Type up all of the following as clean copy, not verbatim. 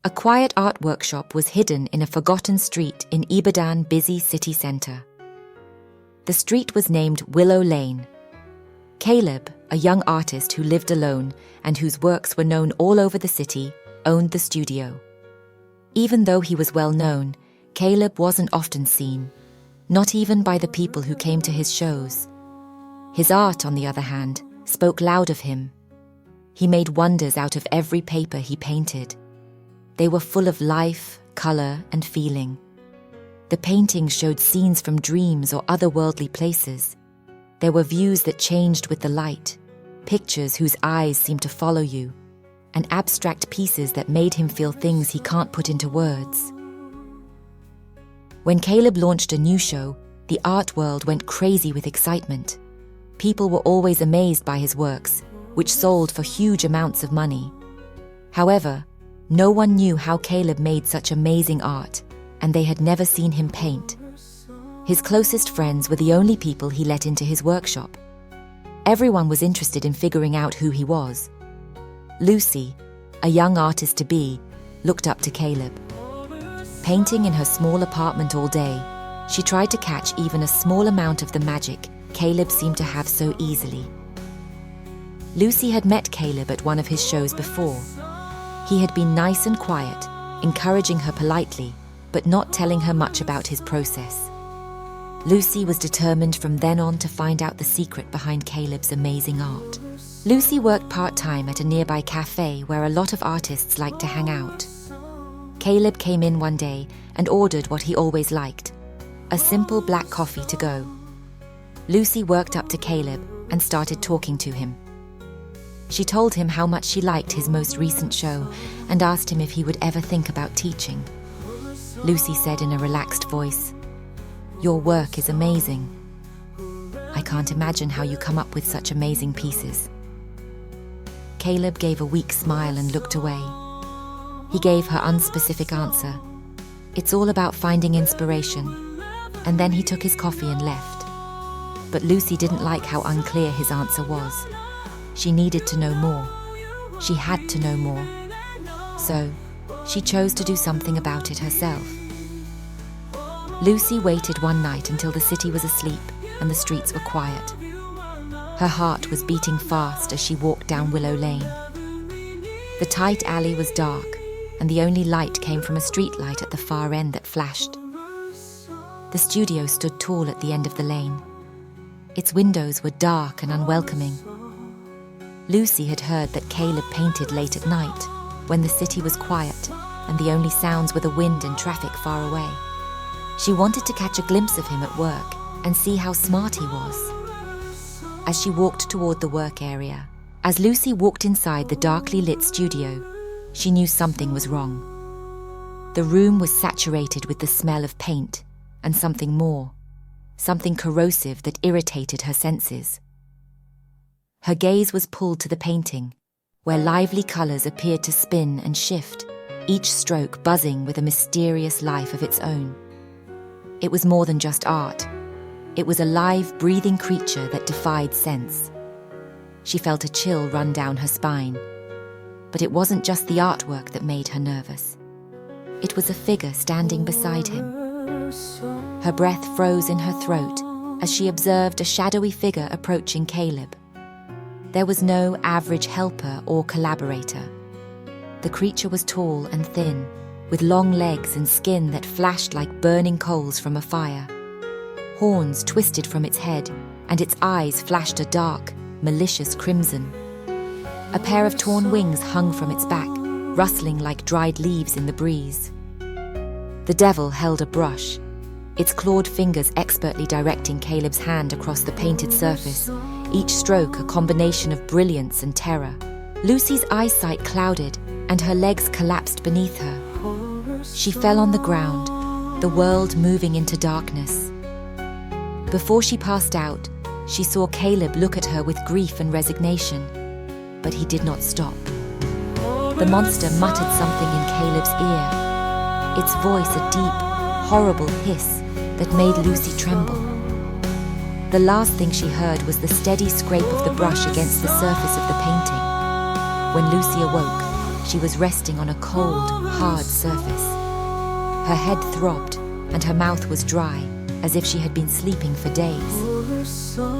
A quiet art workshop was hidden in a forgotten street in Ibadan's busy city center. The street was named Willow Lane. Caleb, a young artist who lived alone and whose works were known all over the city, owned the studio. Even though he was well known, Caleb wasn't often seen, not even by the people who came to his shows. His art, on the other hand, spoke loud of him. He made wonders out of every paper he painted. They were full of life, color, and feeling. The paintings showed scenes from dreams or otherworldly places. There were views that changed with the light, pictures whose eyes seemed to follow you, and abstract pieces that made him feel things he can't put into words. When Caleb launched a new show, the art world went crazy with excitement. People were always amazed by his works, which sold for huge amounts of money. However, no one knew how Caleb made such amazing art, and they had never seen him paint. His closest friends were the only people he let into his workshop. Everyone was interested in figuring out who he was. Lucy, a young artist-to-be, looked up to Caleb. Painting in her small apartment all day, she tried to catch even a small amount of the magic Caleb seemed to have so easily. Lucy had met Caleb at one of his shows before. He had been nice and quiet, encouraging her politely, but not telling her much about his process. Lucy was determined from then on to find out the secret behind Caleb's amazing art. Lucy worked part-time at a nearby cafe where a lot of artists liked to hang out. Caleb came in one day and ordered what he always liked, a simple black coffee to go. Lucy worked up to Caleb and started talking to him. She told him how much she liked his most recent show and asked him if he would ever think about teaching. Lucy said in a relaxed voice, "Your work is amazing. I can't imagine how you come up with such amazing pieces." Caleb gave a weak smile and looked away. He gave her unspecific answer. "It's all about finding inspiration." And then he took his coffee and left. But Lucy didn't like how unclear his answer was. She needed to know more. She had to know more. So, she chose to do something about it herself. Lucy waited one night until the city was asleep and the streets were quiet. Her heart was beating fast as she walked down Willow Lane. The tight alley was dark, and the only light came from a street light at the far end that flashed. The studio stood tall at the end of the lane. Its windows were dark and unwelcoming. Lucy had heard that Caleb painted late at night, when the city was quiet and the only sounds were the wind and traffic far away. She wanted to catch a glimpse of him at work and see how smart he was. As she walked toward the work area, as Lucy walked inside the darkly lit studio, she knew something was wrong. The room was saturated with the smell of paint and something more, something corrosive that irritated her senses. Her gaze was pulled to the painting, where lively colors appeared to spin and shift, each stroke buzzing with a mysterious life of its own. It was more than just art. It was a live, breathing creature that defied sense. She felt a chill run down her spine. But it wasn't just the artwork that made her nervous. It was a figure standing beside him. Her breath froze in her throat as she observed a shadowy figure approaching Caleb. There was no average helper or collaborator. The creature was tall and thin, with long legs and skin that flashed like burning coals from a fire. Horns twisted from its head, and its eyes flashed a dark, malicious crimson. A pair of torn wings hung from its back, rustling like dried leaves in the breeze. The devil held a brush, its clawed fingers expertly directing Caleb's hand across the painted surface, each stroke a combination of brilliance and terror. Lucy's eyesight clouded, and her legs collapsed beneath her. She fell on the ground, the world moving into darkness. Before she passed out, she saw Caleb look at her with grief and resignation, but he did not stop. The monster muttered something in Caleb's ear, its voice a deep, horrible hiss that made Lucy tremble. The last thing she heard was the steady scrape of the brush against the surface of the painting. When Lucy awoke, She was resting on a cold, hard surface. Her head throbbed, and her mouth was dry, as if she had been sleeping for days.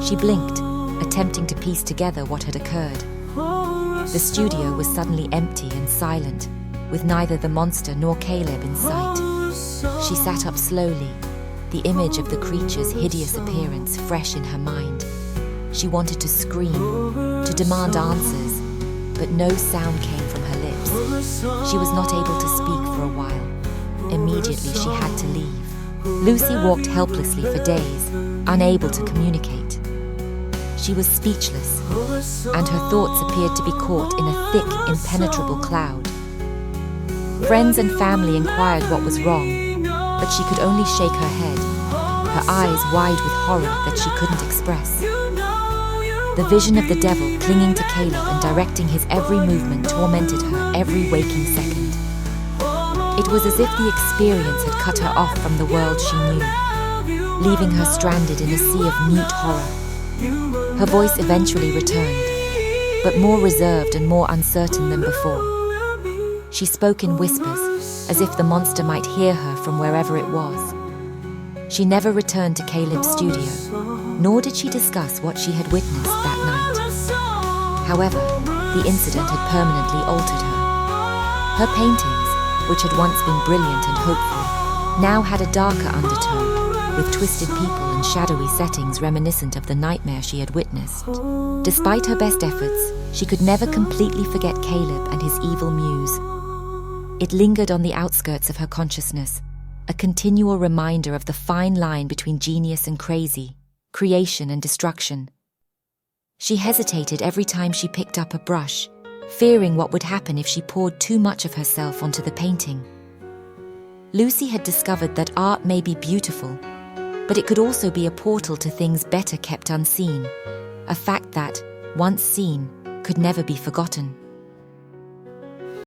She blinked, attempting to piece together what had occurred. The studio was suddenly empty and silent, with neither the monster nor Caleb in sight. She sat up slowly, the image of the creature's hideous appearance fresh in her mind. She wanted to scream, to demand answers, but no sound came from her lips. She was not able to speak for a while. Immediately she had to leave. Lucy walked helplessly for days, unable to communicate. She was speechless, and her thoughts appeared to be caught in a thick, impenetrable cloud. Friends and family inquired what was wrong, but she could only shake her head, her eyes wide with horror that she couldn't express. The vision of the devil clinging to Caleb and directing his every movement tormented her every waking second. It was as if the experience had cut her off from the world she knew, leaving her stranded in a sea of mute horror. Her voice eventually returned, but more reserved and more uncertain than before. She spoke in whispers, as if the monster might hear her from wherever it was. She never returned to Caleb's studio, nor did she discuss what she had witnessed that night. However, the incident had permanently altered her. Her paintings, which had once been brilliant and hopeful, now had a darker undertone, with twisted people and shadowy settings reminiscent of the nightmare she had witnessed. Despite her best efforts, she could never completely forget Caleb and his evil muse. It lingered on the outskirts of her consciousness, a continual reminder of the fine line between genius and crazy, creation and destruction. She hesitated every time she picked up a brush, fearing what would happen if she poured too much of herself onto the painting. Lucy had discovered that art may be beautiful, but it could also be a portal to things better kept unseen, a fact that, once seen, could never be forgotten.